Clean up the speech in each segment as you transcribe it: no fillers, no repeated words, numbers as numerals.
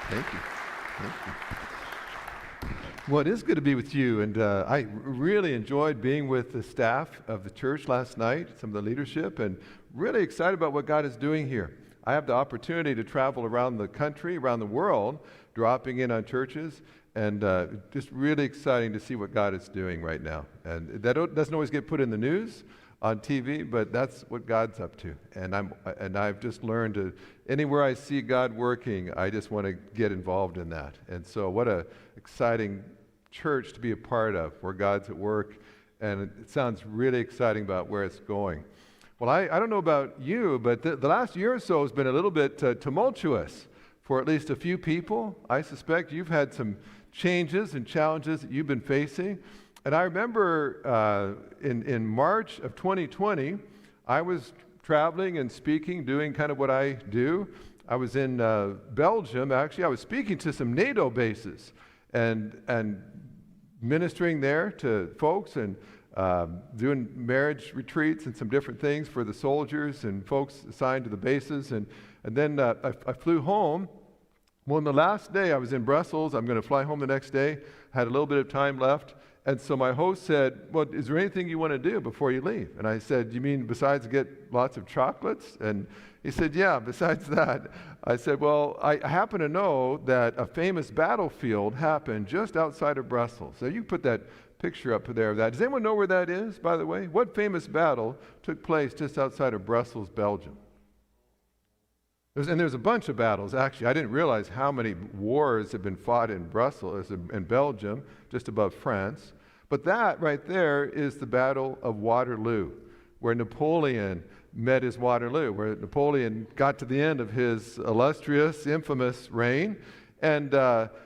Thank you. Thank you. Well, it is good to be with you, and I really enjoyed being with the staff of the church last night, some of the leadership, and really excited about what God is doing here. I have the opportunity to travel around the country, around the world, dropping in on churches, and just really exciting to see what God is doing right now. And that doesn't always get put in the news on TV, but that's what God's up to. And I've just learned to, anywhere I see God working, I just want to get involved in that. And so what a exciting church to be a part of, where God's at work, and it sounds really exciting about where it's going. Well, I don't know about you, but the last year or so has been a little bit tumultuous for at least a few people. I suspect you've had some changes and challenges that you've been facing. And I remember in March of 2020, I was traveling and speaking, doing kind of what I do. I was in Belgium. Actually, I was speaking to some NATO bases and ministering there to folks and doing marriage retreats and some different things for the soldiers and folks assigned to the bases. And then I flew home. Well, on the last day, I was in Brussels. I'm going to fly home the next day. I had a little bit of time left. And so my host said, well, is there anything you want to do before you leave? And I said, you mean besides get lots of chocolates? And he said, yeah, besides that. I said, well, I happen to know that a famous battlefield happened just outside of Brussels. So you put that picture up there of that. Does anyone know where that is, by the way? What famous battle took place just outside of Brussels, Belgium? There's a bunch of battles, actually. I didn't realize how many wars have been fought in Brussels, in Belgium, just above France. But that right there is the Battle of Waterloo, where Napoleon met his Waterloo, where Napoleon got to the end of his illustrious, infamous reign. And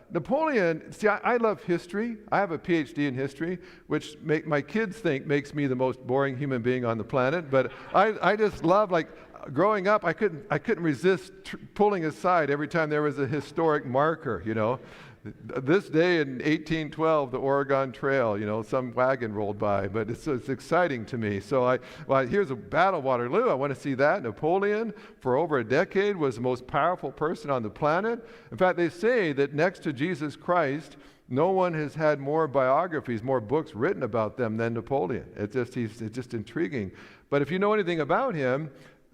Napoleon, see, I love history. I have a PhD in history, which my kids think makes me the most boring human being on the planet. But I just love, like, growing up, I couldn't resist pulling aside every time there was a historic marker, you know. This day in 1812, the Oregon Trail, some wagon rolled by, but it's exciting to me. So here's a Battle of Waterloo. I want to see that. Napoleon, for over a decade, was the most powerful person on the planet. In fact, they say that next to Jesus Christ, no one has had more biographies, more books written about them than Napoleon. It's just intriguing. But if you know anything about him,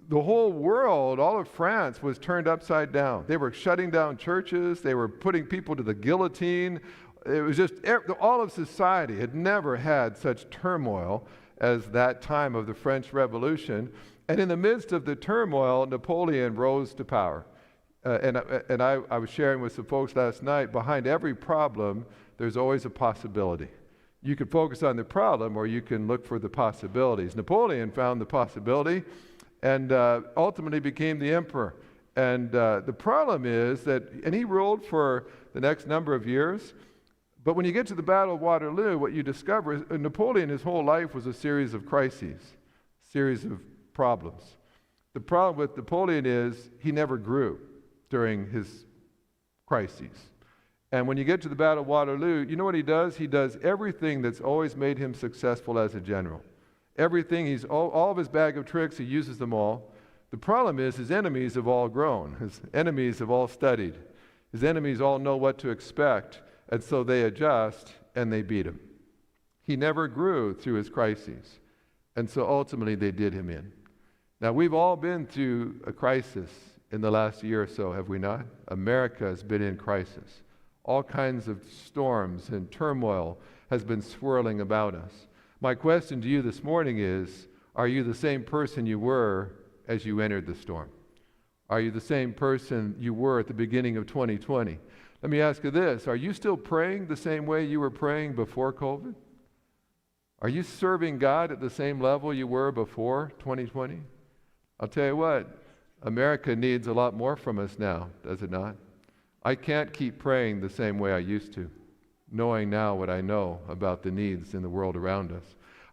the whole world, all of France, was turned upside down. They were shutting down churches. They were putting people to the guillotine. It was just, all of society had never had such turmoil as that time of the French Revolution. And in the midst of the turmoil, Napoleon rose to power. And I was sharing with some folks last night, behind every problem, there's always a possibility. You can focus on the problem, or you can look for the possibilities. Napoleon found the possibility, and ultimately became the emperor. And the problem is that, and he ruled for the next number of years, but when you get to the Battle of Waterloo, what you discover is Napoleon, his whole life was a series of crises, series of problems. The problem with Napoleon is he never grew during his crises. And when you get to the Battle of Waterloo, you know what he does? He does everything that's always made him successful as a general. Everything, all of his bag of tricks, he uses them all. The problem is his enemies have all grown. His enemies have all studied. His enemies all know what to expect, and so they adjust and they beat him. He never grew through his crises, and so ultimately they did him in. Now, we've all been through a crisis in the last year or so, have we not? America has been in crisis. All kinds of storms and turmoil has been swirling about us. My question to you this morning is, are you the same person you were as you entered the storm? Are you the same person you were at the beginning of 2020? Let me ask you this, are you still praying the same way you were praying before COVID? Are you serving God at the same level you were before 2020? I'll tell you what, America needs a lot more from us now, does it not? I can't keep praying the same way I used to, knowing now what I know about the needs in the world around us.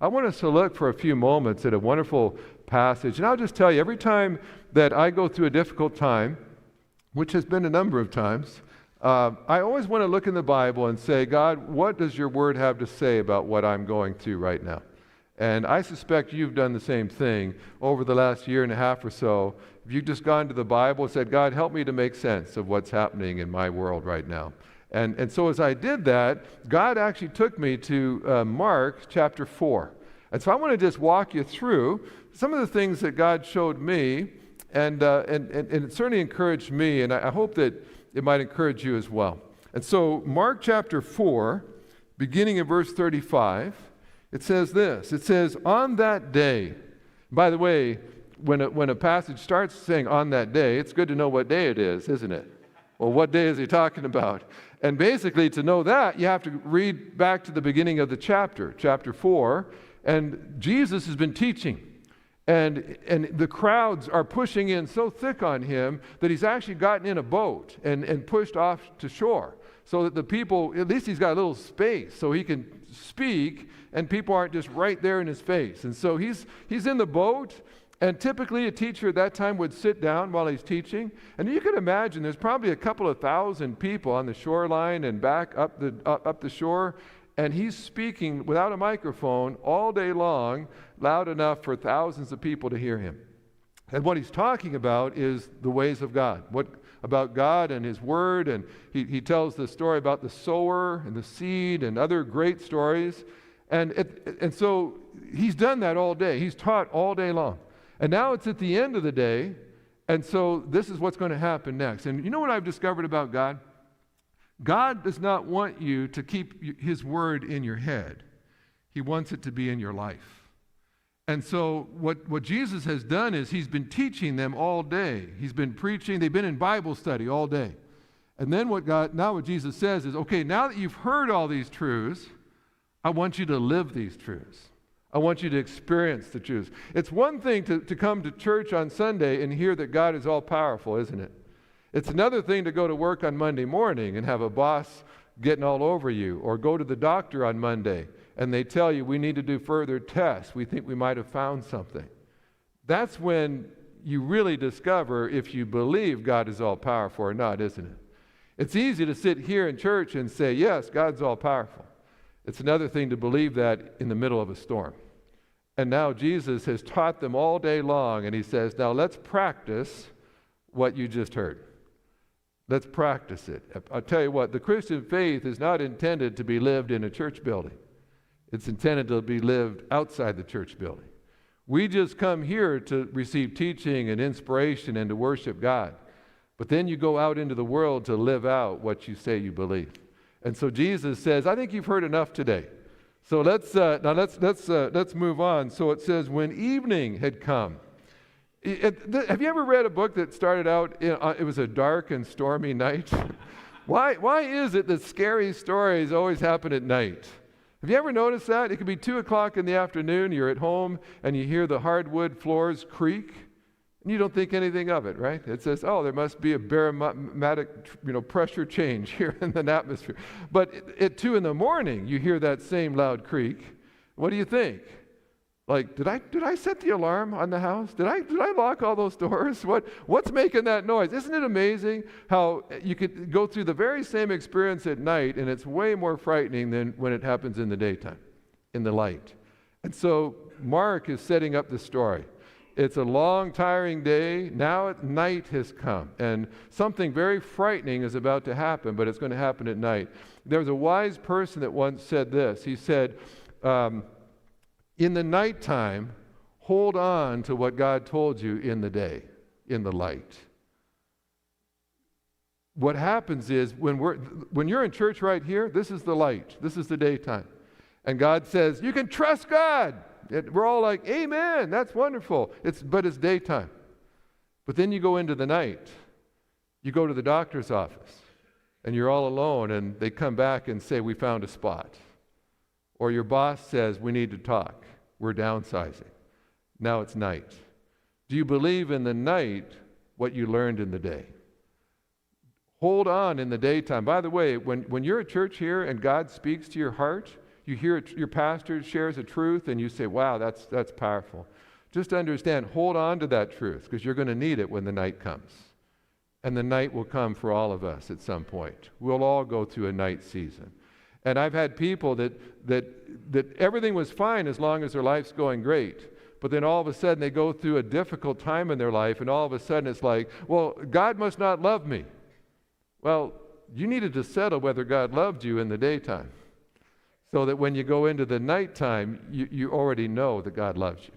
I want us to look for a few moments at a wonderful passage. And I'll just tell you, every time that I go through a difficult time, which has been a number of times, I always want to look in the Bible and say, God, what does your word have to say about what I'm going through right now? And I suspect you've done the same thing over the last year and a half or so. If you've just gone to the Bible and said, God, help me to make sense of what's happening in my world right now. And so as I did that, God actually took me to Mark chapter 4. And so I want to just walk you through some of the things that God showed me, and it certainly encouraged me, and I hope that it might encourage you as well. And so Mark chapter 4, beginning in verse 35, it says this. It says, on that day. By the way, when a passage starts saying on that day, it's good to know what day it is, isn't it? Well, what day is he talking about? And basically, to know that, you have to read back to the beginning of the chapter 4, and Jesus has been teaching. And the crowds are pushing in so thick on him that he's actually gotten in a boat and pushed off to shore, so that the people, at least he's got a little space so he can speak and people aren't just right there in his face. And so he's in the boat, and typically a teacher at that time would sit down while he's teaching. And you can imagine there's probably a couple of thousand people on the shoreline and back up the shore, and he's speaking without a microphone all day long, loud enough for thousands of people to hear him. And what he's talking about is the ways of God, about God and his word, and he tells the story about the sower and the seed and other great stories. And so he's done that all day. He's taught all day long. And now it's at the end of the day, and so this is what's going to happen next. And you know what I've discovered about God? God does not want you to keep his word in your head. He wants it to be in your life. And so what Jesus has done is he's been teaching them all day. He's been preaching. They've been in Bible study all day. And then what Jesus says is, okay, now that you've heard all these truths, I want you to live these truths. I want you to experience the truths. It's one thing to come to church on Sunday and hear that God is all powerful, isn't it? It's another thing to go to work on Monday morning and have a boss getting all over you, or go to the doctor on Monday and they tell you we need to do further tests. We think we might have found something. That's when you really discover if you believe God is all powerful or not, isn't it? It's easy to sit here in church and say, yes, God's all powerful. It's another thing to believe that in the middle of a storm. And now Jesus has taught them all day long, and he says, now let's practice what you just heard. Let's practice it. I'll tell you what, the Christian faith is not intended to be lived in a church building. It's intended to be lived outside the church building. We just come here to receive teaching and inspiration and to worship God. But then you go out into the world to live out what you say you believe. And so Jesus says, I think you've heard enough today. So let's move on. So it says, when evening had come. Have you ever read a book that started out, it was a dark and stormy night? Why is it that scary stories always happen at night? Have you ever noticed that? It could be 2 o'clock in the afternoon, you're at home, and you hear the hardwood floors creak, and you don't think anything of it, right? It says, oh, there must be a barometric pressure change here in the atmosphere. But at 2 in the morning, you hear that same loud creak. What do you think? Like, did I set the alarm on the house? Did I lock all those doors? What's making that noise? Isn't it amazing how you could go through the very same experience at night, and it's way more frightening than when it happens in the daytime, in the light. And so Mark is setting up the story. It's a long, tiring day. Now at night has come, and something very frightening is about to happen, but it's going to happen at night. There was a wise person that once said this. He said, in the nighttime, hold on to what God told you in the day, in the light. What happens is when you're in church right here, this is the light. This is the daytime. And God says, you can trust God. We're all like, amen, that's wonderful. But it's daytime. But then you go into the night. You go to the doctor's office, and you're all alone, and they come back and say, we found a spot. Or your boss says, we need to talk. We're downsizing. Now it's night. Do you believe in the night what you learned in the day? Hold on in the daytime. By the way, when you're at church here and God speaks to your heart, you hear your pastor shares a truth and you say, wow, that's powerful. Just understand, hold on to that truth because you're going to need it when the night comes. And the night will come for all of us at some point. We'll all go through a night season. And I've had people that everything was fine as long as their life's going great. But then all of a sudden they go through a difficult time in their life, and all of a sudden it's like, well, God must not love me. Well, you needed to settle whether God loved you in the daytime, so that when you go into the nighttime, you already know that God loves you.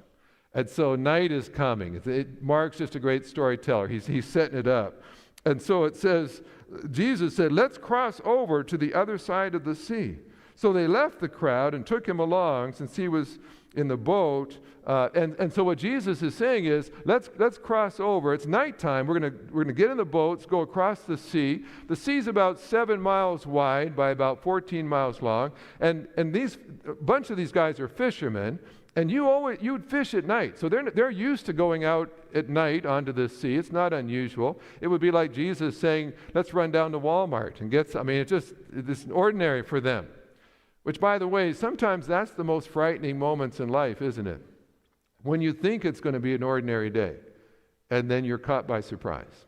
And so night is coming. Mark's just a great storyteller. He's setting it up. And so it says, Jesus said, let's cross over to the other side of the sea. So they left the crowd and took him along, since he was in the boat. And so what Jesus is saying is, let's cross over. It's nighttime. We're gonna get in the boats, go across the sea. The sea's about 7 miles wide by about 14 miles long. And a bunch of these guys are fishermen. And you'd fish at night. So they're used to going out at night onto the sea. It's not unusual. It would be like Jesus saying, let's run down to Walmart and get some. I mean, it's ordinary for them. Which, by the way, sometimes that's the most frightening moments in life, isn't it? When you think it's going to be an ordinary day, and then you're caught by surprise.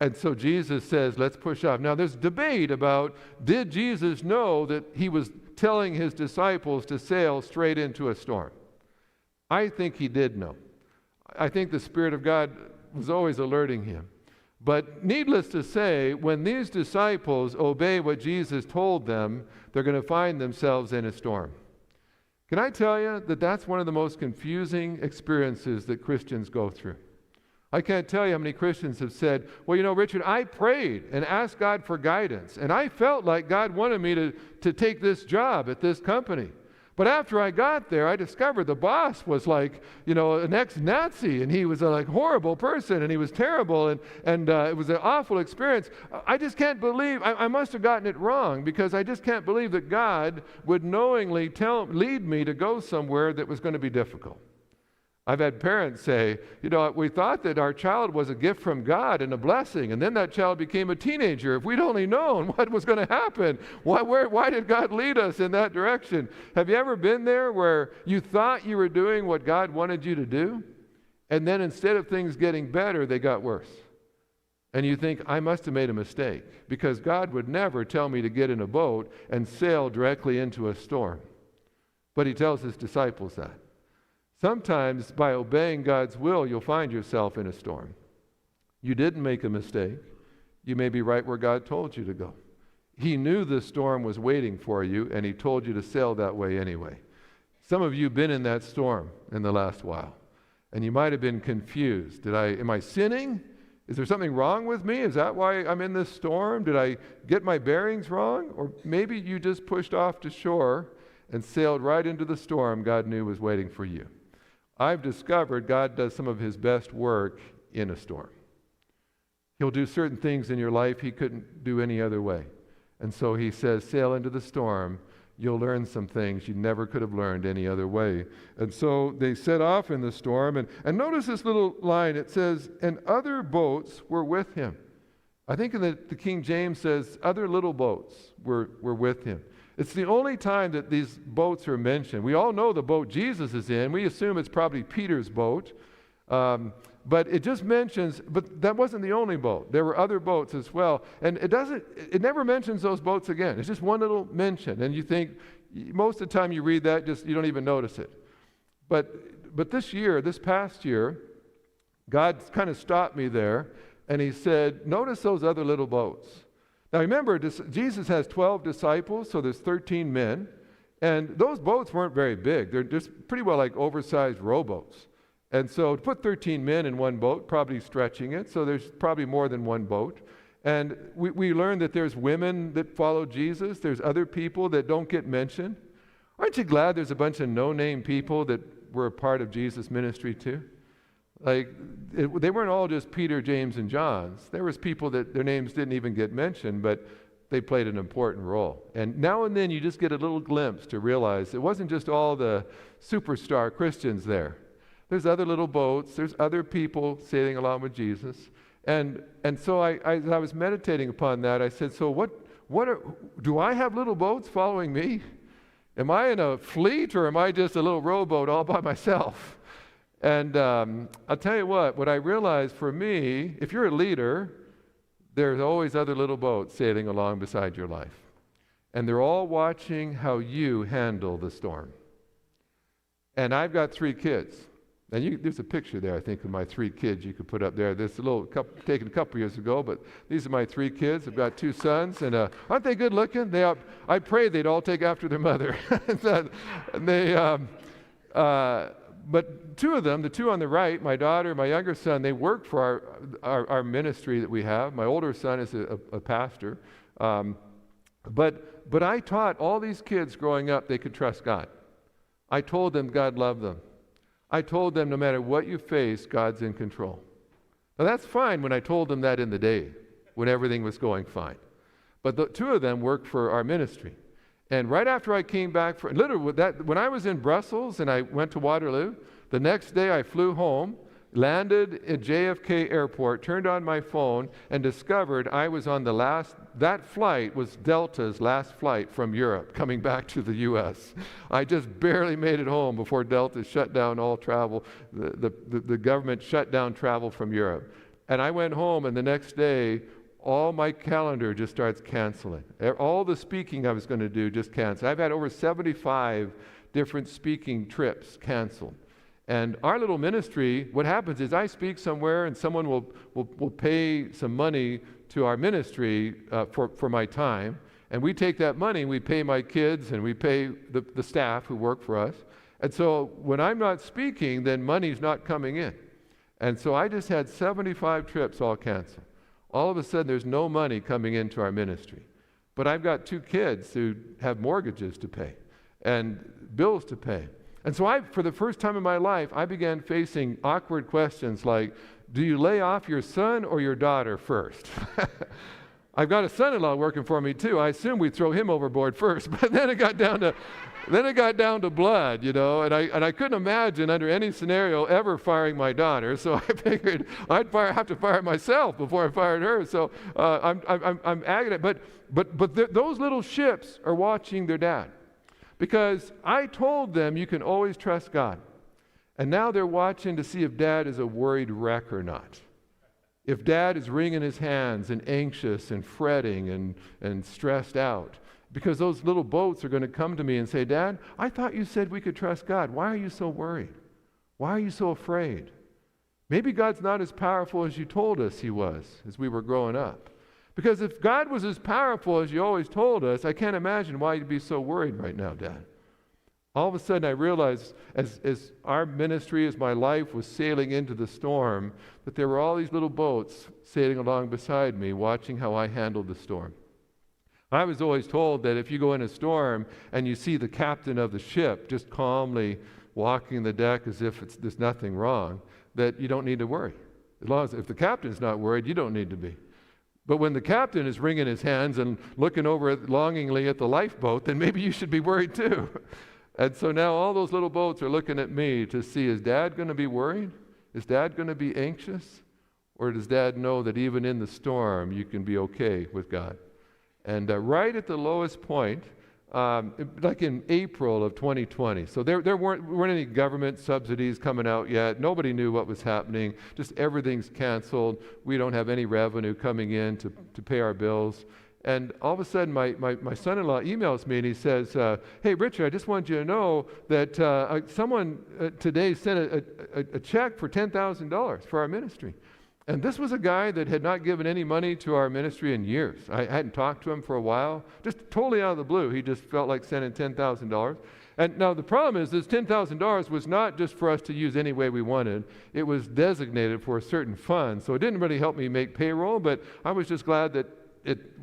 And so Jesus says, let's push off. Now, there's debate about, did Jesus know that he was telling his disciples to sail straight into a storm? I think he did know. I think the Spirit of God was always alerting him. But needless to say, when these disciples obey what Jesus told them, they're going to find themselves in a storm. Can I tell you that that's one of the most confusing experiences that Christians go through? I can't tell you how many Christians have said, well, you know, Richard, I prayed and asked God for guidance, and I felt like God wanted me to take this job at this company. But after I got there, I discovered the boss was like, you know, an ex-Nazi, and he was a like horrible person, and he was terrible, and it was an awful experience. I just can't believe, I must have gotten it wrong, because I just can't believe that God would knowingly lead me to go somewhere that was going to be difficult. I've had parents say, you know, we thought that our child was a gift from God and a blessing, and then that child became a teenager. If we'd only known what was going to happen, why did God lead us in that direction? Have you ever been there where you thought you were doing what God wanted you to do, and then instead of things getting better, they got worse? And you think, I must have made a mistake, because God would never tell me to get in a boat and sail directly into a storm. But he tells his disciples that. Sometimes by obeying God's will, you'll find yourself in a storm. You didn't make a mistake. You may be right where God told you to go. He knew the storm was waiting for you, and he told you to sail that way anyway. Some of you have been in that storm in the last while, and you might have been confused. Am I sinning? Is there something wrong with me? Is that why I'm in this storm? Did I get my bearings wrong? Or maybe you just pushed off to shore and sailed right into the storm God knew was waiting for you. I've discovered God does some of his best work in a storm. He'll do certain things in your life he couldn't do any other way. And so he says, sail into the storm. You'll learn some things you never could have learned any other way. And so they set off in the storm. And notice this little line. It says, and other boats were with him. I think in the King James says, other little boats were with him. It's the only time that these boats are mentioned. We all know the boat Jesus is in. We assume it's probably Peter's boat. But it just mentions, but that wasn't the only boat. There were other boats as well. And it never mentions those boats again. It's just one little mention. And you think, most of the time you read that, you don't even notice it. But this past year, God kind of stopped me there, and he said, notice those other little boats. Now remember, Jesus has 12 disciples, so there's 13 men, and those boats weren't very big. They're just pretty well like oversized rowboats. And so to put 13 men in one boat, probably stretching it, so there's probably more than one boat. And we learned that there's women that follow Jesus. There's other people that don't get mentioned. Aren't you glad there's a bunch of no-name people that were a part of Jesus' ministry too? They weren't all just Peter, James, and John's. There was people that their names didn't even get mentioned, but they played an important role. And now and then you just get a little glimpse to realize it wasn't just all the superstar Christians there. There's other little boats. There's other people sailing along with Jesus. And so as I was meditating upon that, I said, so do I have little boats following me? Am I in a fleet, or am I just a little rowboat all by myself? And I'll tell you what I realized for me, if you're a leader, there's always other little boats sailing along beside your life. and they're all watching how you handle the storm. And I've got 3 kids. And there's a picture there, I think, of my 3 kids you could put up there. This is taken a couple years ago, but these are my 3 kids. I've got 2 sons, and aren't they good looking? I prayed they'd all take after their mother. But 2 of them, the 2 on the right, my daughter, my younger son, they work for our ministry that we have. My older son is a pastor. But I taught all these kids growing up they could trust God. I told them God loved them. I told them no matter what you face, God's in control. Now that's fine when I told them that in the day, when everything was going fine. But the 2 of them worked for our ministry. And right after I came back, when I was in Brussels and I went to Waterloo, the next day I flew home, landed at JFK Airport, turned on my phone, and discovered I was on that flight was Delta's last flight from Europe, coming back to the U.S. I just barely made it home before Delta shut down all travel. The government shut down travel from Europe. And I went home, and the next day, all my calendar just starts canceling. All the speaking I was going to do just canceled. I've had over 75 different speaking trips canceled. And our little ministry, what happens is I speak somewhere and someone will pay some money to our ministry for my time. And we take that money and we pay my kids and we pay the staff who work for us. And so when I'm not speaking, then money's not coming in. And so I just had 75 trips all canceled. All of a sudden, there's no money coming into our ministry. But I've got 2 kids who have mortgages to pay and bills to pay. And so for the first time in my life, I began facing awkward questions like, do you lay off your son or your daughter first? I've got a son-in-law working for me too. I assume we'd throw him overboard first, but then it got down to blood, and I couldn't imagine under any scenario ever firing my daughter. So I figured I'd have to fire myself before I fired her. So I'm aggravated. But those little ships are watching their dad. Because I told them you can always trust God. And now they're watching to see if Dad is a worried wreck or not. If Dad is wringing his hands and anxious and fretting and stressed out. Because those little boats are going to come to me and say, Dad, I thought you said we could trust God. Why are you so worried? Why are you so afraid? Maybe God's not as powerful as you told us he was as we were growing up. Because if God was as powerful as you always told us, I can't imagine why you'd be so worried right now, Dad. All of a sudden I realized as our ministry, as my life was sailing into the storm, that there were all these little boats sailing along beside me, watching how I handled the storm. I was always told that if you go in a storm and you see the captain of the ship just calmly walking the deck as if there's nothing wrong, that you don't need to worry. If the captain's not worried, you don't need to be. But when the captain is wringing his hands and looking over longingly at the lifeboat, then maybe you should be worried too. And so now all those little boats are looking at me to see, is Dad going to be worried? Is Dad going to be anxious? Or does Dad know that even in the storm, you can be okay with God? And right at the lowest point, like in April of 2020. So there weren't any government subsidies coming out yet. Nobody knew what was happening. Just everything's canceled. We don't have any revenue coming in to pay our bills. And all of a sudden, my son-in-law emails me and he says, hey, Richard, I just want you to know that someone today sent a check for $10,000 for our ministry. And this was a guy that had not given any money to our ministry in years. I hadn't talked to him for a while, just totally out of the blue. He just felt like sending $10,000. And now the problem is this $10,000 was not just for us to use any way we wanted. It was designated for a certain fund. So it didn't really help me make payroll, but I was just glad that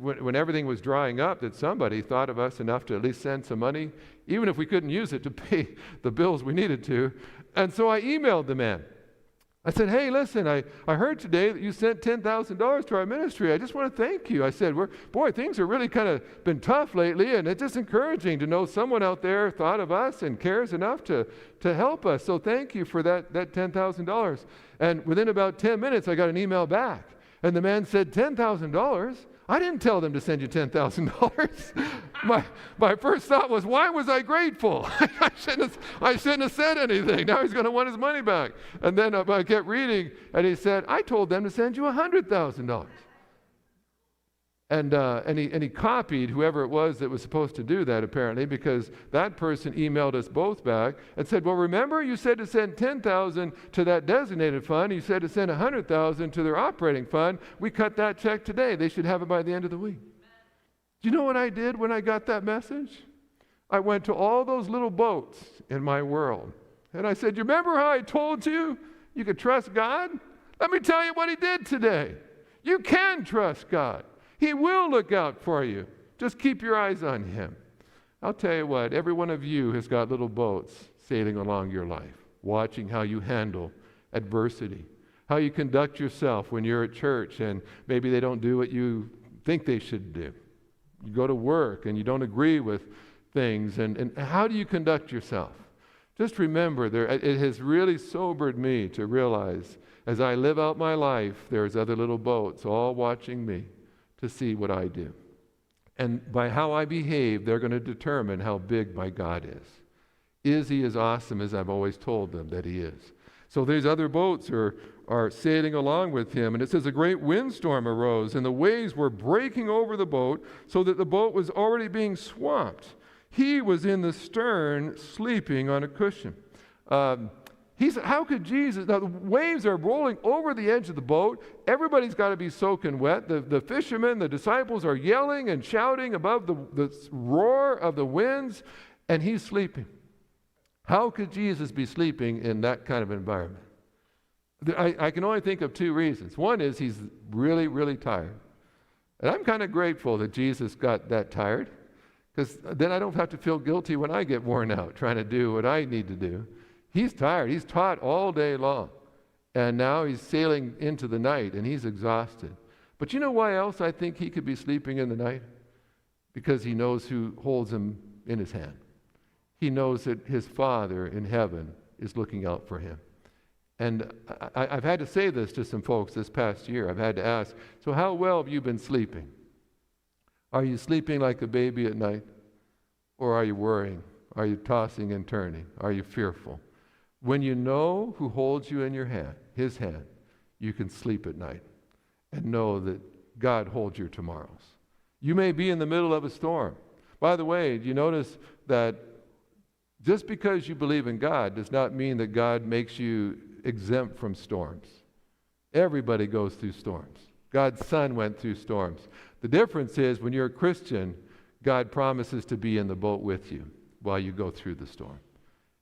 when everything was drying up, that somebody thought of us enough to at least send some money, even if we couldn't use it to pay the bills we needed to. And so I emailed the man. I said, hey, listen, I heard today that you sent $10,000 to our ministry. I just want to thank you. I said, things are really kind of been tough lately, and it's just encouraging to know someone out there thought of us and cares enough to help us. So thank you for that $10,000. And within about 10 minutes, I got an email back. And the man said, $10,000? I didn't tell them to send you $10,000. My first thought was, why was I grateful? I shouldn't have said anything. Now he's going to want his money back. And then I kept reading, and he said, I told them to send you $100,000. And he copied whoever it was that was supposed to do that, apparently, because that person emailed us both back and said, well, remember you said to send $10,000 to that designated fund. You said to send $100,000 to their operating fund. We cut that check today. They should have it by the end of the week. Do you know what I did when I got that message? I went to all those little boats in my world. And I said, you remember how I told you you could trust God? Let me tell you what he did today. You can trust God. He will look out for you. Just keep your eyes on him. I'll tell you what, every one of you has got little boats sailing along your life, watching how you handle adversity, how you conduct yourself when you're at church and maybe they don't do what you think they should do. You go to work and you don't agree with things, and how do you conduct yourself? Just remember, it has really sobered me to realize as I live out my life, there's other little boats all watching me to see what I do. And by how I behave, they're going to determine how big my God is. Is he as awesome as I've always told them that he is? So these other boats are sailing along with him. And it says a great windstorm arose, and the waves were breaking over the boat so that the boat was already being swamped. He was in the stern sleeping on a cushion. He said, how could Jesus? Now, the waves are rolling over the edge of the boat. Everybody's got to be soaking wet. The fishermen, the disciples are yelling and shouting above the roar of the winds, and he's sleeping. How could Jesus be sleeping in that kind of environment? I can only think of two reasons. One is he's really, really tired. And I'm kind of grateful that Jesus got that tired, because then I don't have to feel guilty when I get worn out trying to do what I need to do. He's tired. He's taught all day long. And now he's sailing into the night, and he's exhausted. But you know why else I think he could be sleeping in the night? Because he knows who holds him in his hand. He knows that his Father in heaven is looking out for him. And I've had to say this to some folks this past year. I've had to ask, so how well have you been sleeping? Are you sleeping like a baby at night? Or are you worrying? Are you tossing and turning? Are you fearful? When you know who holds you in your hand, his hand, you can sleep at night and know that God holds your tomorrows. You may be in the middle of a storm. By the way, do you notice that just because you believe in God does not mean that God makes you exempt from storms. Everybody goes through storms. God's Son went through storms. The difference is when you're a Christian, God promises to be in the boat with you while you go through the storm.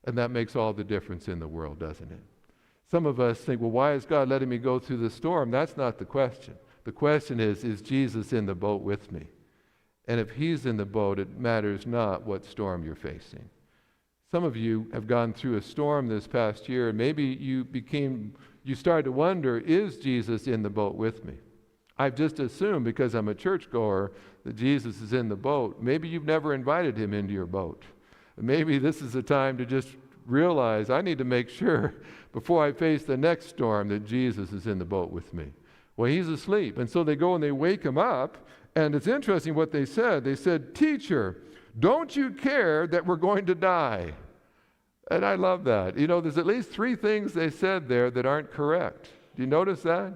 And that makes all the difference in the world, doesn't it? Some of us think, well, why is God letting me go through the storm? That's not the question. The question is Jesus in the boat with me? And if he's in the boat, it matters not what storm you're facing. Some of you have gone through a storm this past year, and maybe you started to wonder, is Jesus in the boat with me? I've just assumed, because I'm a churchgoer, that Jesus is in the boat. Maybe you've never invited him into your boat. Maybe this is a time to just realize I need to make sure before I face the next storm that Jesus is in the boat with me. Well, he's asleep. And so they go and they wake him up. And it's interesting what they said. They said, "Teacher, don't you care that we're going to die?" And I love that. You know, there's at least 3 things they said there that aren't correct. Do you notice that?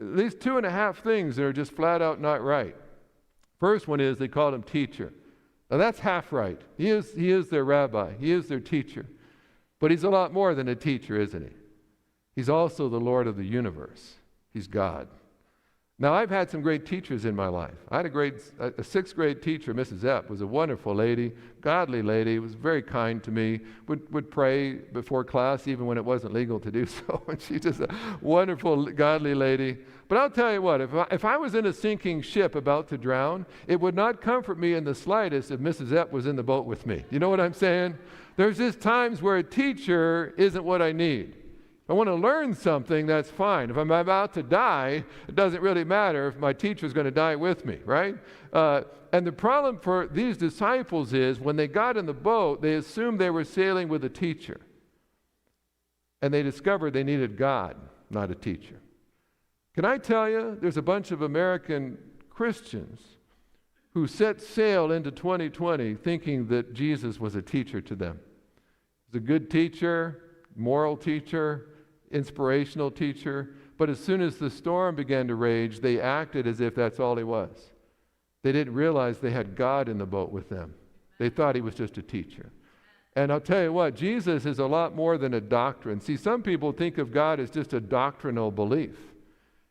At least 2.5 things that are just flat out not right. First one is they called him teacher. Now that's half right. He is their rabbi. He is their teacher. But he's a lot more than a teacher, isn't he? He's also the Lord of the universe. He's God. Now, I've had some great teachers in my life. I had a 6th grade teacher, Mrs. Epp, was a wonderful lady, godly lady, was very kind to me, would pray before class even when it wasn't legal to do so. And she's just a wonderful, godly lady. But I'll tell you what, if I was in a sinking ship about to drown, it would not comfort me in the slightest if Mrs. Epp was in the boat with me. You know what I'm saying? There's just times where a teacher isn't what I need. If I want to learn something, that's fine. If I'm about to die, it doesn't really matter if my teacher's going to die with me, right? And the problem for these disciples is when they got in the boat, they assumed they were sailing with a teacher. And they discovered they needed God, not a teacher. Can I tell you, there's a bunch of American Christians who set sail into 2020 thinking that Jesus was a teacher to them. He's a good teacher, moral teacher, inspirational teacher, But as soon as the storm began to rage, they acted as if that's all he was. They didn't realize they had God in the boat with them. They thought he was just a teacher. And I'll tell you what, Jesus is a lot more than a doctrine. See, some people think of God as just a doctrinal belief.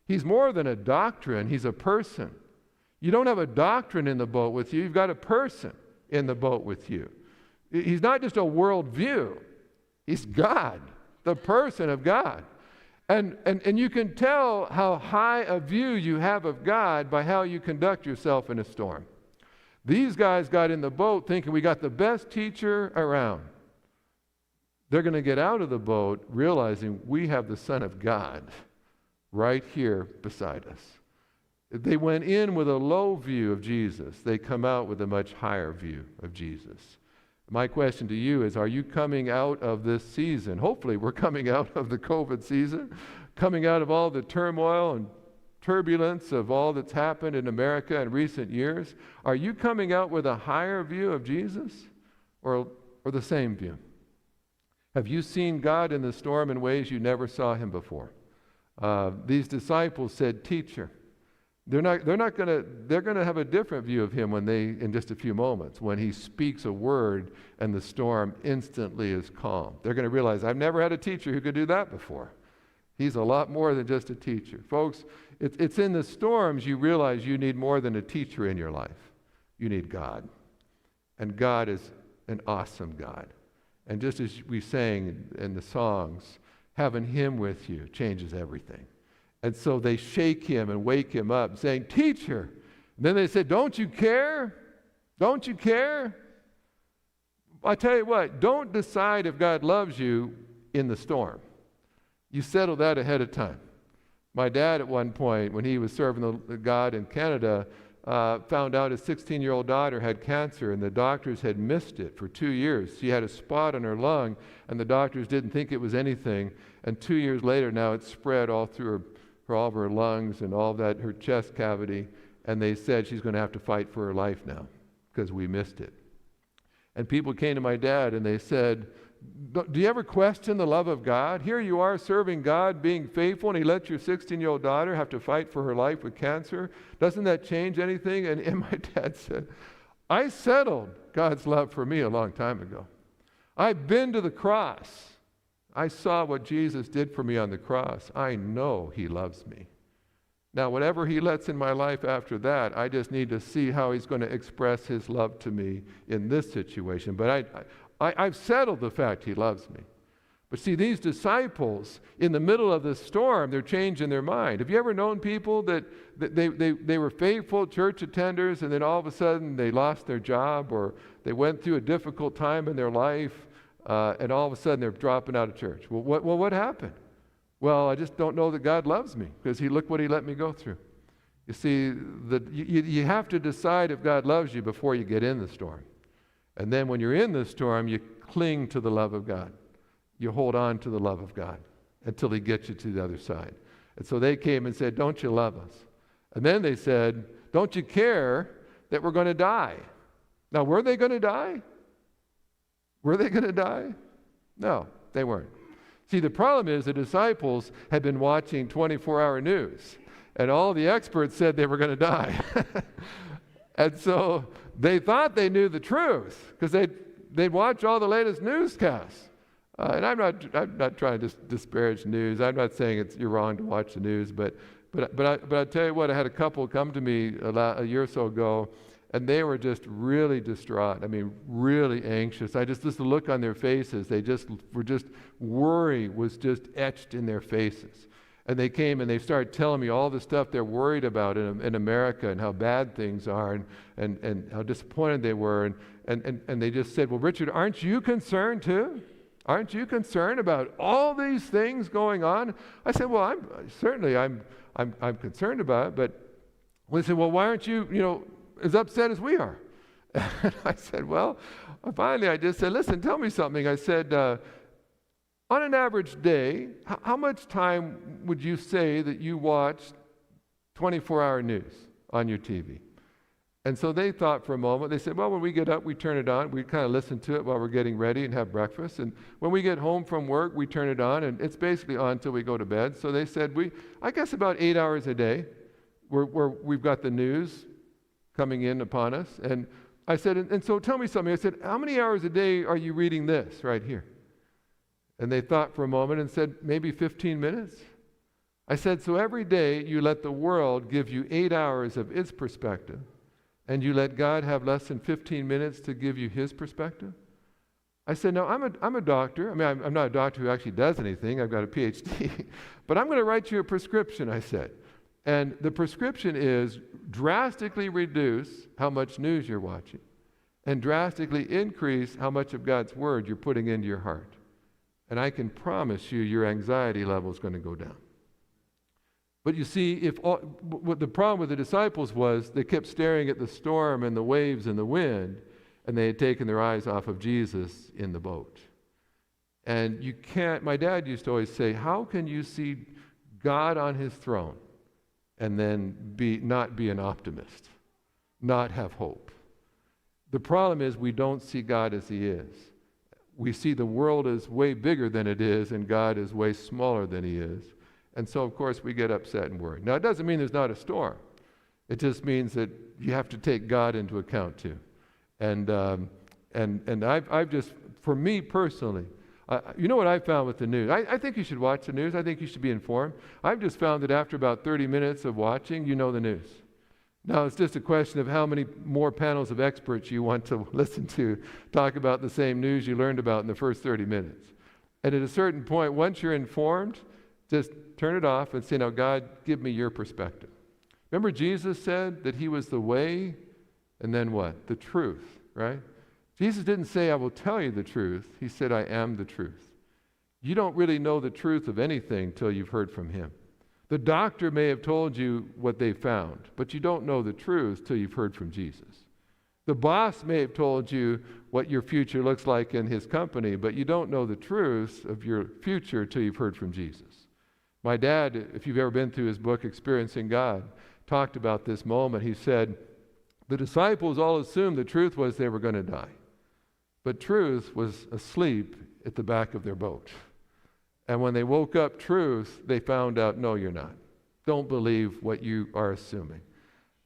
He's more than a doctrine. He's a person. You don't have a doctrine in the boat with you. You've got a person in the boat with you. He's not just a worldview. He's God, the person of God. And you can tell how high a view you have of God by how you conduct yourself in a storm. These guys got in the boat thinking we got the best teacher around. They're going to get out of the boat realizing we have the Son of God right here beside us. They went in with a low view of Jesus. They come out with a much higher view of Jesus. My question to you is, are you coming out of this season? Hopefully we're coming out of the COVID season, coming out of all the turmoil and turbulence of all that's happened in America in recent years. Are you coming out with a higher view of Jesus or the same view? Have you seen God in the storm in ways you never saw him before? These disciples said, "Teacher." They're going to have a different view of him in just a few moments, when he speaks a word and the storm instantly is calm. They're going to realize, I've never had a teacher who could do that before. He's a lot more than just a teacher. Folks, it's in the storms you realize you need more than a teacher in your life. You need God. And God is an awesome God. And just as we sang in the songs, having him with you changes everything. And so they shake him and wake him up, saying, "Teacher." And then they said, "Don't you care? Don't you care?" I tell you what, don't decide if God loves you in the storm. You settle that ahead of time. My dad at one point, when he was serving the God in Canada, found out his 16-year-old daughter had cancer, and the doctors had missed it for 2 years. She had a spot on her lung, and the doctors didn't think it was anything. And 2 years later, now it's spread all through all of her lungs and all that, her chest cavity, and they said she's going to have to fight for her life now because we missed it. And people came to my dad and they said, "Do you ever question the love of God? Here you are serving God, being faithful, and he let your 16-year-old daughter have to fight for her life with cancer. Doesn't that change anything?" And my dad said, "I settled God's love for me a long time ago. I've been to the cross. I saw what Jesus did for me on the cross. I know he loves me. Now, whatever he lets in my life after that, I just need to see how he's going to express his love to me in this situation. But I've settled the fact he loves me." But see, these disciples, in the middle of the storm, they're changing their mind. Have you ever known people that they were faithful church attenders, and then all of a sudden they lost their job, or they went through a difficult time in their life, and all of a sudden they're dropping out of church? Well, what happened? Well, I just don't know that God loves me because look what he let me go through. You see, you have to decide if God loves you before you get in the storm. And then when you're in the storm, you cling to the love of God. You hold on to the love of God until he gets you to the other side. And so they came and said, "Don't you love us?" And then they said, "Don't you care that we're going to die?" Now, were they going to die? Were they going to die? No, they weren't. See, the problem is the disciples had been watching 24-hour news, and all the experts said they were going to die. And so they thought they knew the truth because they'd watch all the latest newscasts. And I'm not trying to disparage news. I'm not saying you're wrong to watch the news, but I tell you what, I had a couple come to me a year or so ago, and they were just really distraught. I mean, really anxious. Just the look on their faces, worry was just etched in their faces. And they came and they started telling me all the stuff they're worried about in America, and how bad things are, and how disappointed they were. And they just said, "Well, Richard, aren't you concerned too? Aren't you concerned about all these things going on?" I said, "Well, I'm concerned about it." But they said, "Well, why aren't you, as upset as we are?" And I said, "Well," finally I just said, "Listen, tell me something." I said, on an average day, how much time would you say that you watch 24-hour news on your TV? And so they thought for a moment. They said, well, when we get up, we turn it on. We kind of listen to it while we're getting ready and have breakfast. And when we get home from work, we turn it on, and it's basically on until we go to bed. So they said, I guess about 8 hours a day, we've got the news coming in upon us. And I said, and so tell me something. I said, how many hours a day are you reading this right here? And they thought for a moment and said, maybe 15 minutes. I said, so every day you let the world give you 8 hours of its perspective, and you let God have less than 15 minutes to give you his perspective? I said, no, I'm a doctor. I mean, I'm not a doctor who actually does anything. I've got a PhD. But I'm going to write you a prescription, I said. And the prescription is drastically reduce how much news you're watching and drastically increase how much of God's word you're putting into your heart. And I can promise you your anxiety level is going to go down. But you see, what the problem with the disciples was they kept staring at the storm and the waves and the wind, and they had taken their eyes off of Jesus in the boat. And you can't, my dad used to always say, how can you see God on his throne and then not be an optimist, not have hope? The problem is we don't see God as he is. We see the world as way bigger than it is, and God is way smaller than he is. And so, of course, we get upset and worried. Now, it doesn't mean there's not a storm. It just means that you have to take God into account too. And I've just, for me personally, you know what I found with the news? I think you should watch the news. I think you should be informed. I've just found that after about 30 minutes of watching, you know the news. Now, it's just a question of how many more panels of experts you want to listen to talk about the same news you learned about in the first 30 minutes. And at a certain point, once you're informed, just turn it off and say, now, God, give me your perspective. Remember Jesus said that he was the way, and then what? The truth, right? Jesus didn't say, I will tell you the truth. He said, I am the truth. You don't really know the truth of anything till you've heard from him. The doctor may have told you what they found, but you don't know the truth till you've heard from Jesus. The boss may have told you what your future looks like in his company, but you don't know the truth of your future till you've heard from Jesus. My dad, if you've ever been through his book, Experiencing God, talked about this moment. He said, the disciples all assumed the truth was they were going to die. But truth was asleep at the back of their boat. And when they woke up truth, they found out, no, you're not. Don't believe what you are assuming.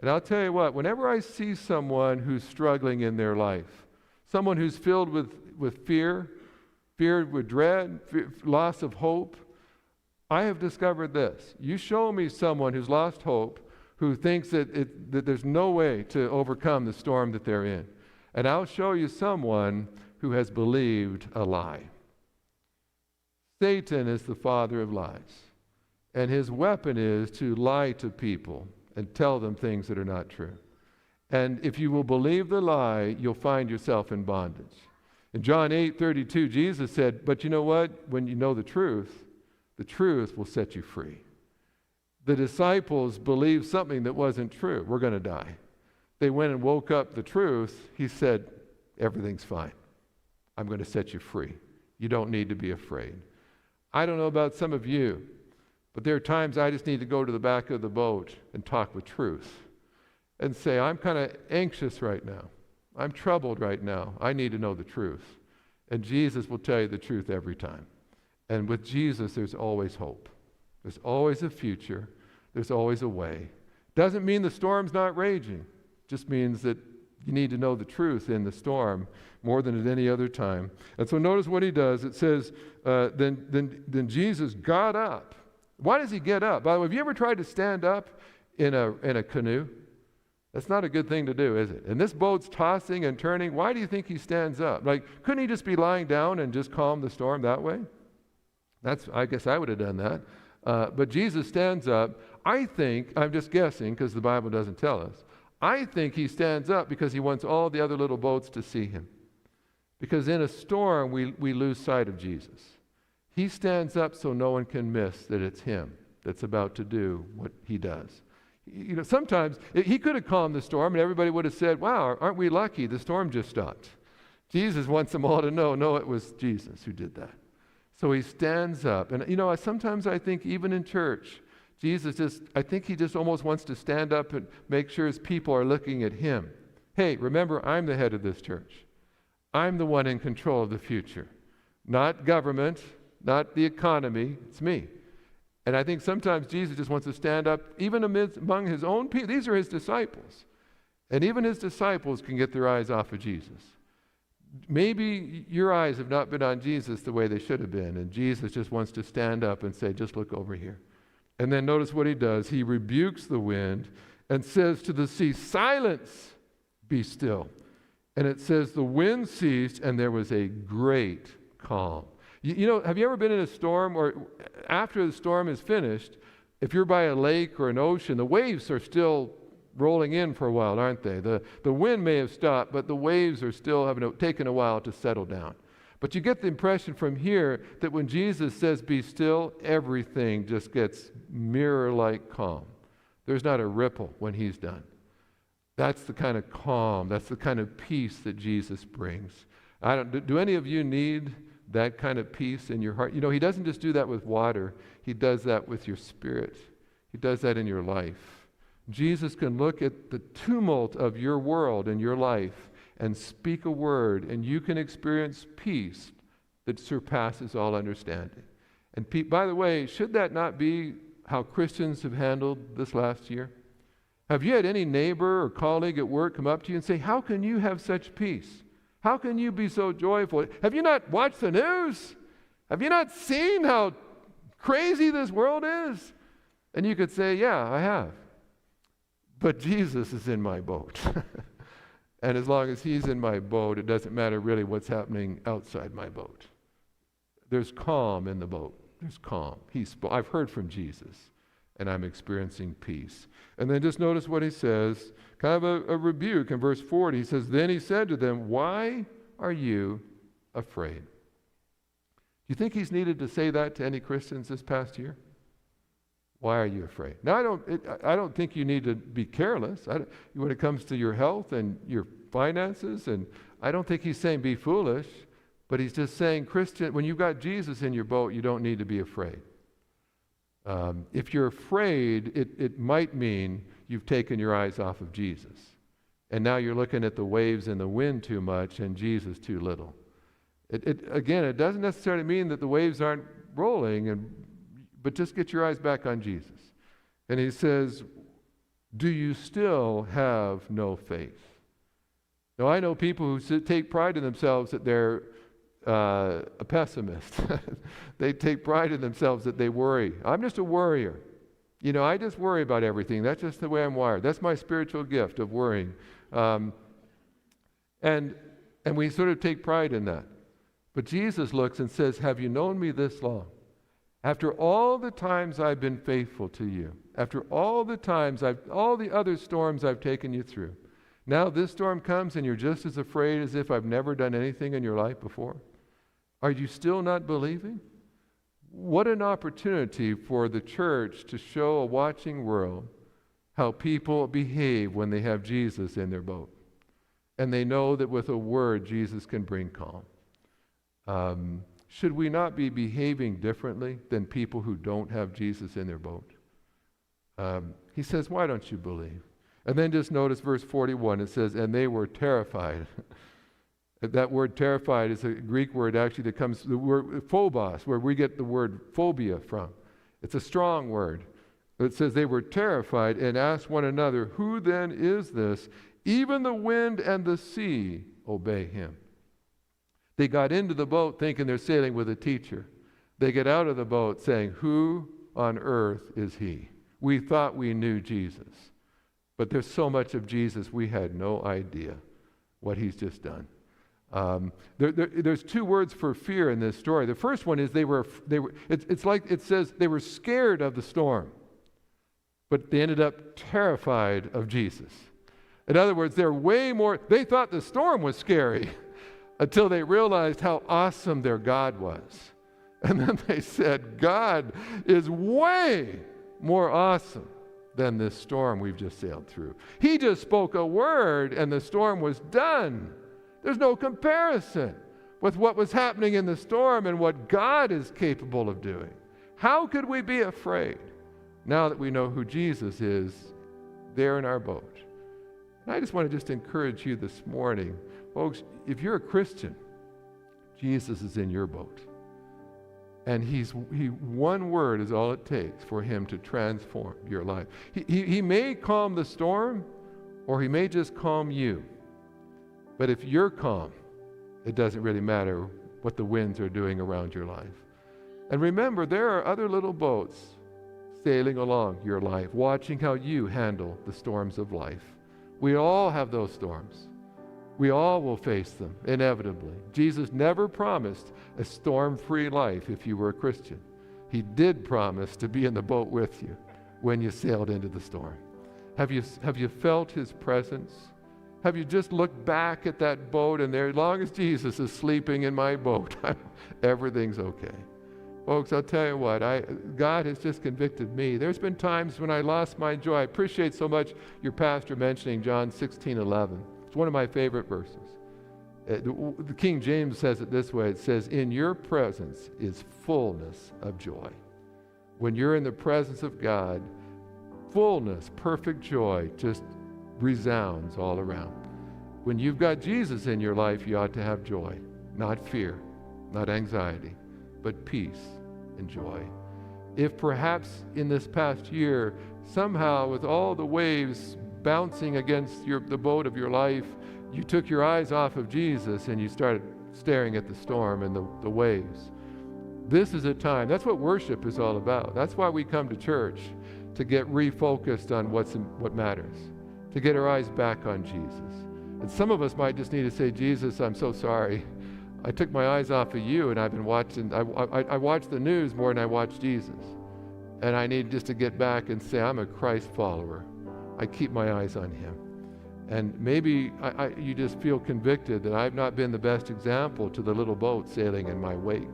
And I'll tell you what, whenever I see someone who's struggling in their life, someone who's filled with fear with dread, loss of hope, I have discovered this. You show me someone who's lost hope, who thinks that there's no way to overcome the storm that they're in. And I'll show you someone who has believed a lie. Satan is the father of lies. And his weapon is to lie to people and tell them things that are not true. And if you will believe the lie, you'll find yourself in bondage. In John 8:32, Jesus said, but you know what? When you know the truth will set you free. The disciples believed something that wasn't true. We're going to die. They went and woke up the truth. He said, everything's fine. I'm going to set you free. You don't need to be afraid. I don't know about some of you, but there are times I just need to go to the back of the boat and talk with truth and say, I'm kind of anxious right now. I'm troubled right now. I need to know the truth. And Jesus will tell you the truth every time. And with Jesus, there's always hope. There's always a future. There's always a way. Doesn't mean the storm's not raging. Just means that you need to know the truth in the storm more than at any other time. And so notice what he does. It says, then Jesus got up. Why does he get up? By the way, have you ever tried to stand up in a canoe? That's not a good thing to do, is it? And this boat's tossing and turning. Why do you think he stands up? Like, couldn't he just be lying down and just calm the storm that way? I guess I would have done that. But Jesus stands up. I think, I'm just guessing because the Bible doesn't tell us, I think he stands up because he wants all the other little boats to see him. Because in a storm, we lose sight of Jesus. He stands up so no one can miss that it's him that's about to do what he does. You know, sometimes he could have calmed the storm and everybody would have said, wow, aren't we lucky? The storm just stopped. Jesus wants them all to know, no, it was Jesus who did that. So he stands up. And, you know, sometimes I think even in church, I think he just almost wants to stand up and make sure his people are looking at him. Hey, remember, I'm the head of this church. I'm the one in control of the future. Not government, not the economy, it's me. And I think sometimes Jesus just wants to stand up, even among his own people. These are his disciples. And even his disciples can get their eyes off of Jesus. Maybe your eyes have not been on Jesus the way they should have been, and Jesus just wants to stand up and say, just look over here. And then notice what he does. He rebukes the wind and says to the sea, silence, be still. And it says the wind ceased and there was a great calm. You know, have you ever been in a storm, or after the storm is finished, if you're by a lake or an ocean, the waves are still rolling in for a while, aren't they? The wind may have stopped, but the waves are still taken a while to settle down. But you get the impression from here that when Jesus says be still, everything just gets mirror-like calm. There's not a ripple when he's done. That's the kind of calm, that's the kind of peace that Jesus brings. Do any of you need that kind of peace in your heart? You know, he doesn't just do that with water. He does that with your spirit. He does that in your life. Jesus can look at the tumult of your world and your life and speak a word, and you can experience peace that surpasses all understanding. And by the way, should that not be how Christians have handled this last year? Have you had any neighbor or colleague at work come up to you and say, how can you have such peace? How can you be so joyful? Have you not watched the news? Have you not seen how crazy this world is? And you could say, yeah, I have. But Jesus is in my boat. And as long as he's in my boat, it doesn't matter really what's happening outside my boat. There's calm in the boat. There's calm. I've heard from Jesus, and I'm experiencing peace. And then just notice what he says, kind of a rebuke in verse 40. He says, then he said to them, why are you afraid? Do you think he's needed to say that to any Christians this past year? Why are you afraid? Now, I don't think you need to be careless when it comes to your health and your finances, and I don't think he's saying be foolish, but he's just saying, Christian, when you've got Jesus in your boat, you don't need to be afraid. If you're afraid, it might mean you've taken your eyes off of Jesus, and now you're looking at the waves and the wind too much and Jesus too little. Again, it doesn't necessarily mean that the waves aren't rolling, but just get your eyes back on Jesus. And he says, do you still have no faith? Now, I know people who take pride in themselves that they're a pessimist. They take pride in themselves that they worry. I'm just a worrier. You know, I just worry about everything. That's just the way I'm wired. That's my spiritual gift of worrying. And we sort of take pride in that. But Jesus looks and says, have you known me this long? After all the times I've been faithful to you, after all the times all the other storms I've taken you through, now this storm comes and you're just as afraid as if I've never done anything in your life before? Are you still not believing? What an opportunity for the church to show a watching world how people behave when they have Jesus in their boat. And they know that with a word, Jesus can bring calm. Should we not be behaving differently than people who don't have Jesus in their boat? He says, why don't you believe? And then just notice verse 41. It says, and they were terrified. That word terrified is a Greek word actually that comes, the word phobos, where we get the word phobia from. It's a strong word. It says they were terrified and asked one another, who then is this? Even the wind and the sea obey him. They got into the boat thinking they're sailing with a teacher. They get out of the boat saying, who on earth is he? We thought we knew Jesus. But there's so much of Jesus we had no idea what he's just done. There's two words for fear in this story. The first one is it's like it says they were scared of the storm, but they ended up terrified of Jesus. In other words, they thought the storm was scary until they realized how awesome their God was. And then they said, God is way more awesome than this storm we've just sailed through. He just spoke a word and the storm was done. There's no comparison with what was happening in the storm and what God is capable of doing. How could we be afraid Now that we know who Jesus is, they're in our boat. And I just want to just encourage you this morning, folks, if you're a Christian, Jesus is in your boat. And one word is all it takes for him to transform your life. He may calm the storm, or he may just calm you. But if you're calm, it doesn't really matter what the winds are doing around your life. And remember, there are other little boats sailing along your life, watching how you handle the storms of life. We all have those storms. We all will face them, inevitably. Jesus never promised a storm-free life if you were a Christian. He did promise to be in the boat with you when you sailed into the storm. Have you felt his presence? Have you just looked back at that boat and there, as long as Jesus is sleeping in my boat, everything's okay. Folks, I'll tell you what, God has just convicted me. There's been times when I lost my joy. I appreciate so much your pastor mentioning John 16:11. It's one of my favorite verses. The King James says it this way. It says, in your presence is fullness of joy. When you're in the presence of God, fullness, perfect joy just resounds all around. When you've got Jesus in your life, you ought to have joy, not fear, not anxiety, but peace and joy. If perhaps in this past year, somehow with all the waves bouncing against the boat of your life, you took your eyes off of Jesus and you started staring at the storm and the waves. This is a time, that's what worship is all about. That's why we come to church, to get refocused on what matters, to get our eyes back on Jesus. And some of us might just need to say, Jesus, I'm so sorry. I took my eyes off of you and I've been watching, I watch the news more than I watch Jesus. And I need just to get back and say, I'm a Christ follower. I keep my eyes on him. And maybe you just feel convicted that I've not been the best example to the little boat sailing in my wake.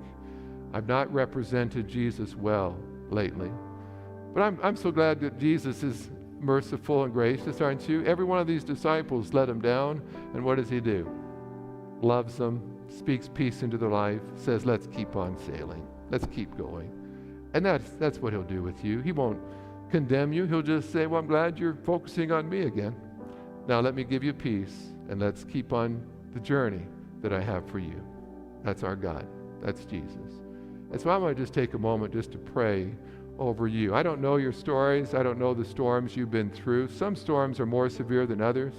I've not represented Jesus well lately. But I'm so glad that Jesus is merciful and gracious, aren't you? Every one of these disciples let him down, and what does he do? Loves them, speaks peace into their life, says, let's keep on sailing. Let's keep going. And that's what he'll do with you. He won't condemn you. He'll just say, well, I'm glad you're focusing on me again. Now let me give you peace, and let's keep on the journey that I have for you. That's our God. That's Jesus. And so I'm going to just take a moment just to pray over you. I don't know your stories. I don't know the storms you've been through. Some storms are more severe than others.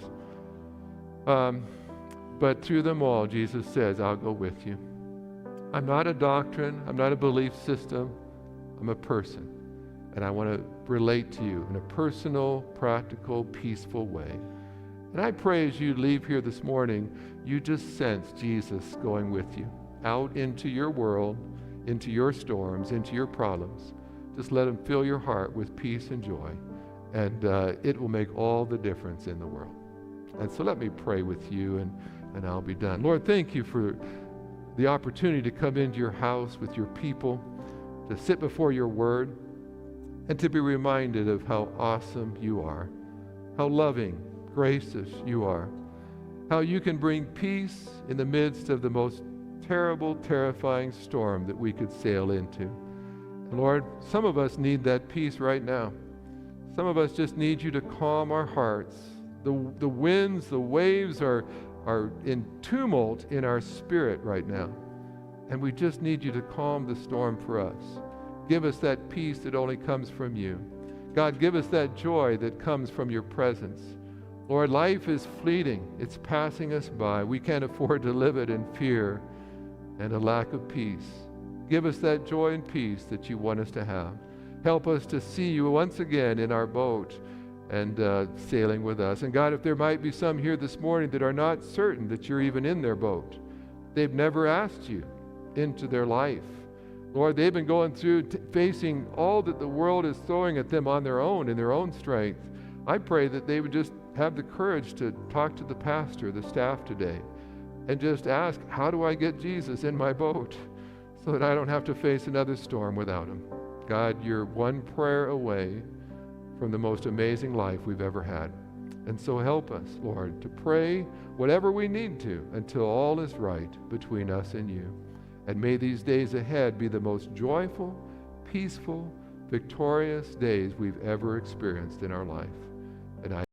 But through them all, Jesus says, I'll go with you. I'm not a doctrine. I'm not a belief system. I'm a person. And I want to relate to you in a personal, practical, peaceful way. And I pray as you leave here this morning, you just sense Jesus going with you out into your world, into your storms, into your problems. Just let him fill your heart with peace and joy, and it will make all the difference in the world. And so let me pray with you, and I'll be done. Lord, thank you for the opportunity to come into your house with your people, to sit before your word, and to be reminded of how awesome you are, how loving, gracious you are, how you can bring peace in the midst of the most terrible, terrifying storm that we could sail into. And Lord, some of us need that peace right now. Some of us just need you to calm our hearts. The winds, the waves are in tumult in our spirit right now. And we just need you to calm the storm for us. Give us that peace that only comes from you. God, give us that joy that comes from your presence. Lord, life is fleeting. It's passing us by. We can't afford to live it in fear and a lack of peace. Give us that joy and peace that you want us to have. Help us to see you once again in our boat and sailing with us. And God, if there might be some here this morning that are not certain that you're even in their boat, they've never asked you into their life. Lord, they've been going through facing all that the world is throwing at them on their own, in their own strength. I pray that they would just have the courage to talk to the pastor, the staff today, and just ask, how do I get Jesus in my boat so that I don't have to face another storm without him? God, you're one prayer away from the most amazing life we've ever had. And so help us, Lord, to pray whatever we need to until all is right between us and you. And may these days ahead be the most joyful, peaceful, victorious days we've ever experienced in our life. And I